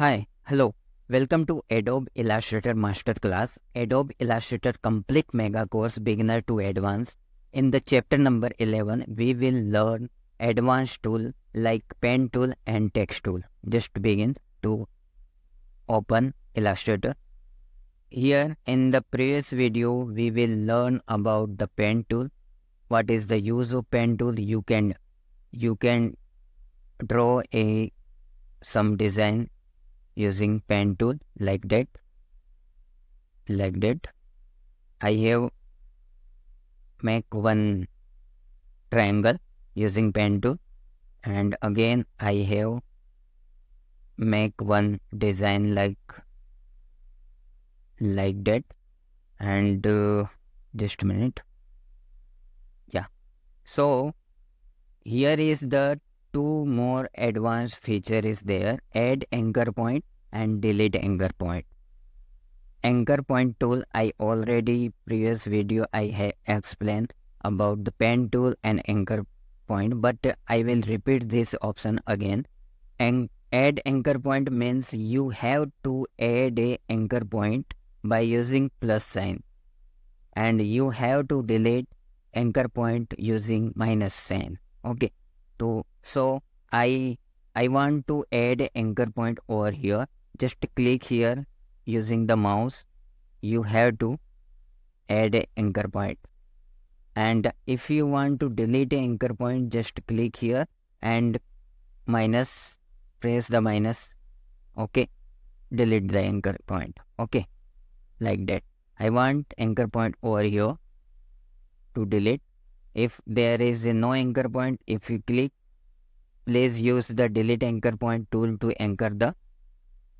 Hi, hello. Welcome to Adobe Illustrator Masterclass, Adobe Illustrator Complete Mega Course Beginner to Advanced. In the chapter number 11, we will learn advanced tool like pen tool and text tool. Just begin to open Illustrator. Here in the previous video, we will learn about the pen tool. What is the use of pen tool? You can draw some design using pen tool like that. I have make one triangle using pen tool, and again I have make one design like that, and just a minute. Yeah, so here is the two more advanced feature is there: add anchor point and delete anchor point. Anchor point tool, I already previous video I have explained about the pen tool and anchor point, but I will repeat this option again. And add anchor point means you have to add a anchor point by using plus sign, and you have to delete anchor point using minus sign. Okay, so I want to add anchor point over here. Just click here using the mouse. You have to add a anchor point. And if you want to delete a anchor point, just click here and minus, press the minus. Okay, delete the anchor point. Okay, like that. I want anchor point over here to delete. If there is no anchor point, if you click, please use the delete anchor point tool to anchor the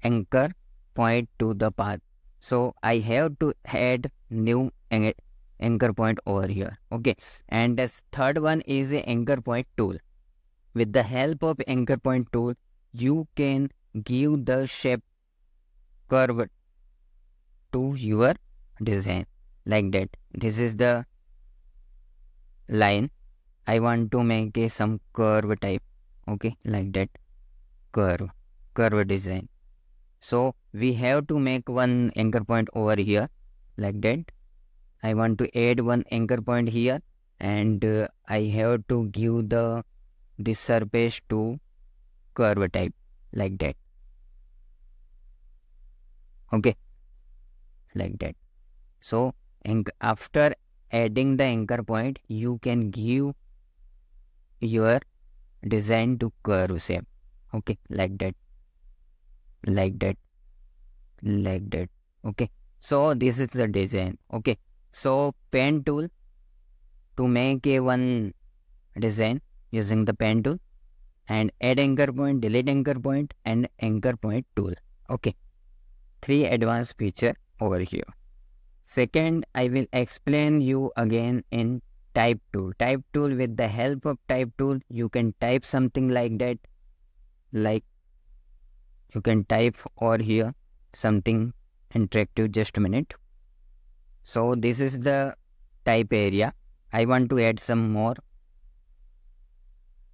anchor point to the path. So I have to add new anchor point over here. Okay, and the third one is a anchor point tool. With the help of anchor point tool, you can give the shape curve to your design like that. This is the line. I want to make some curve type. Okay, like that, curve design. So we have to make one anchor point over here like that. I want to add one anchor point here, and I have to give this surface to curve type like that. Okay, like that. So after adding the anchor point, you can give your design to curve shape. Okay, like that. Okay, so this is the design. Okay, so pen tool, to make one design using the pen tool, and add anchor point, delete anchor point, and anchor point tool. Okay, 3 advanced feature over here. Second, I will explain you again in type tool. Type tool, with the help of type tool, you can type something like that. Like you can type over here something interactive. Just a minute. So this is the type area. I want to add some more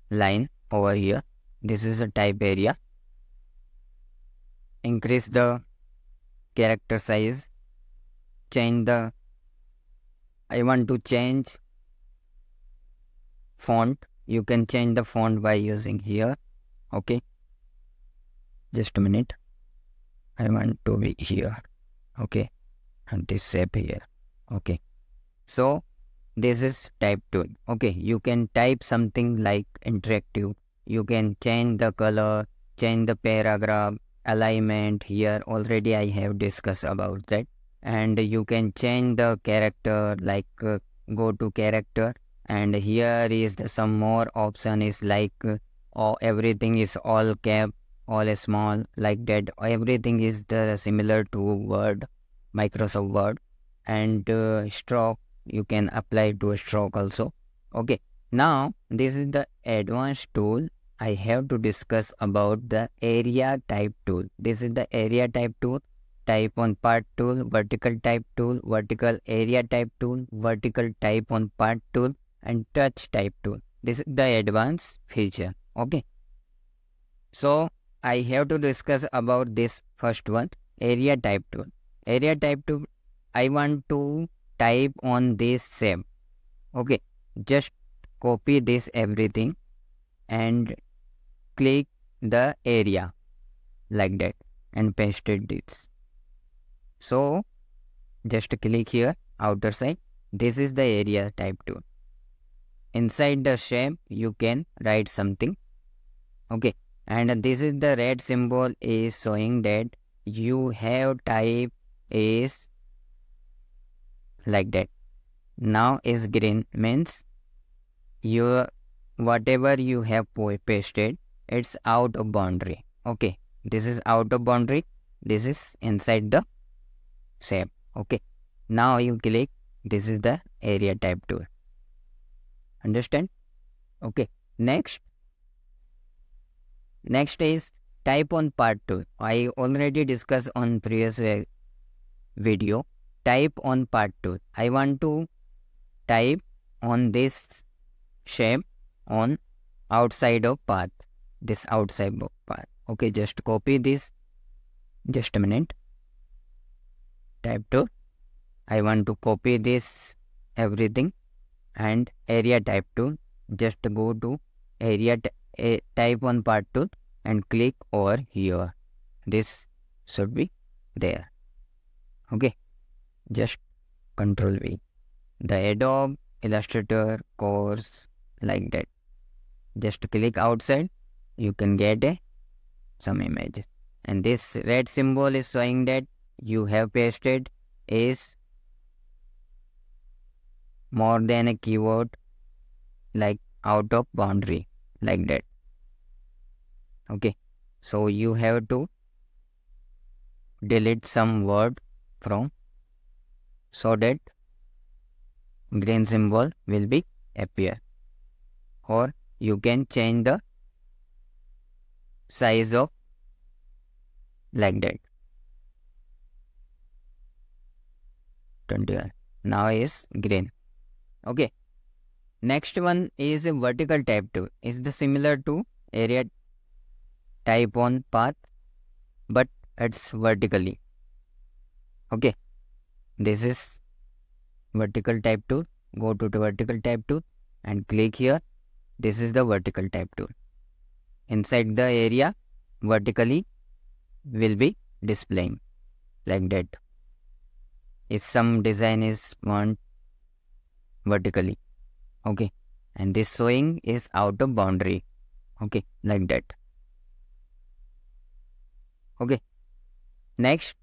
line over here. This is a type area. Increase the character size. I want to change font. You can change the font by using here. Okay, just a minute. I want to be here. Okay, and this shape here. Okay, so this is type tool. Okay, you can type something like interactive. You can change the color, change the paragraph, alignment. Here already I have discussed about that. And you can change the character, like go to character, and here is some more option is like everything is all cap, all small, like that. Everything is similar to Word, Microsoft Word. And stroke, you can apply to a stroke also. Okay, now this is the advanced tool. I have to discuss about the area type tool. This is the area type tool. Type on part tool, vertical type tool, vertical area type tool, vertical type on part tool, and touch type tool. This is the advanced feature. Okay, so I have to discuss about this first one, area type tool. Area type tool, I want to type on this shape. Okay, just copy this everything and click the area like that and pasted this. So just click here, outer side. This is the area type tool. Inside the shape, you can write something. Okay, and this is the red symbol is showing that you have type is like that. Now is green means your whatever you have pasted, it's out of boundary. Okay, this is out of boundary. This is inside the shape. Okay, now you click. This is the area type tool. Understand? Okay, next is type on part tool. I already discussed on previous video. Type on part tool. I want to type on this shape on outside of path. This outside of path. Okay, just copy this. Just a minute. Type tool. I want to copy this everything and area type tool. Just go to area type on part tool and click over here. This should be there. Okay, just Control V. The Adobe Illustrator course like that. Just click outside. You can get some images. And this red symbol is showing that you have pasted is more than a keyword, like out of boundary, like that. Okay, so you have to delete some word from so that green symbol will be appear, or you can change the size of like that. 21 now is green. Okay, next one is a vertical type tool. Is the similar to area type on path, but it's vertically. Okay, this is vertical type tool. Go to the vertical type tool and click here. This is the vertical type tool. Inside the area, vertically will be displaying like that. If some design is want vertically. Okay, and this showing is out of boundary. Okay, like that. Okay, next,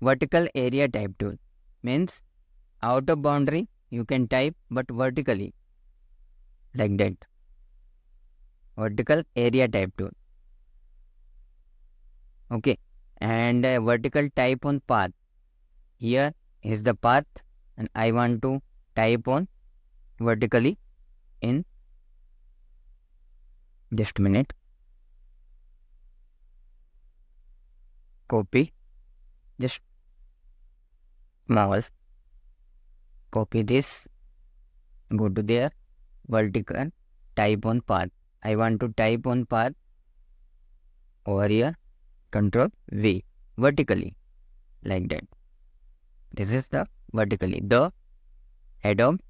vertical area type tool means out of boundary you can type, but vertically like that. Vertical area type tool. Okay, and vertical type on path. Here is the path and I want to type on vertically in just a minute. Copy, just small, copy this, go to there, vertical, type on path. I want to type on path over here, Control V, vertically, like that. This is the vertically, the Adobe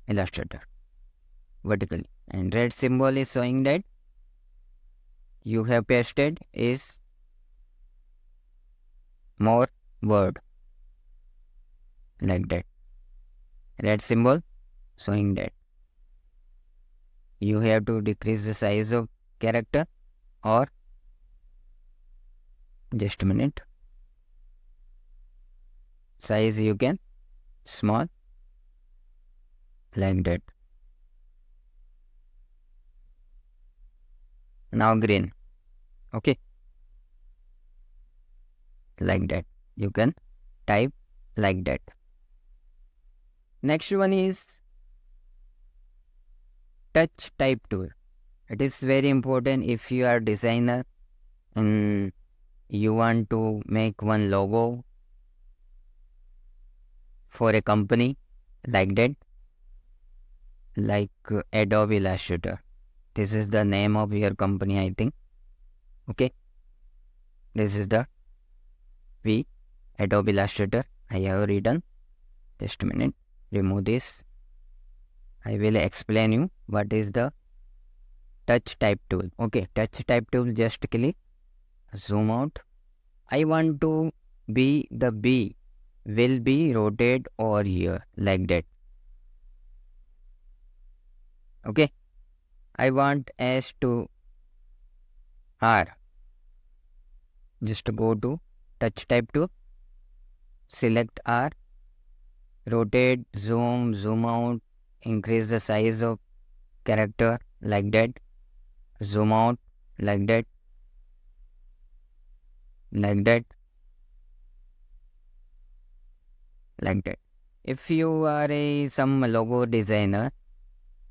Illustrator, vertically. And red symbol is showing that you have pasted is more word, like that. Red symbol showing that you have to decrease the size of character, or just a minute, size you can small, like that. Now green. Okay, like that. You can type like that. Next one is touch type tool. It is very important if you are designer and you want to make one logo for a company like that, like Adobe Illustrator. This is the name of your company, I think. Okay, this is the V Adobe Illustrator. I have written. Just a minute. Remove this. I will explain you what is the touch type tool. Okay, touch type tool. Just click, zoom out. I want to be the B will be rotate over here like that. Okay, I want S to R. Just go to touch type tool, select R, rotate, zoom out, increase the size of character like that, zoom out like that, like that, like that. If you are some logo designer,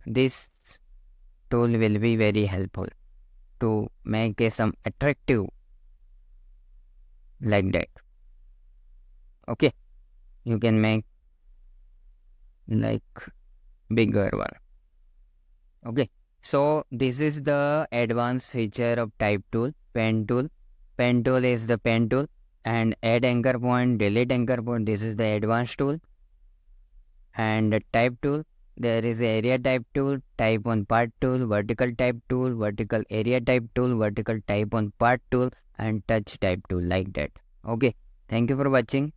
this tool will be very helpful to make some attractive like that. Okay, you can make like bigger one. Okay, so this is the advanced feature of type tool, pen tool. Pen tool is the pen tool, and add anchor point, delete anchor point, this is the advanced tool. And the type tool, there is area type tool, type on part tool, vertical type tool, vertical area type tool, vertical type on part tool, and touch type tool like that. Okay, thank you for watching.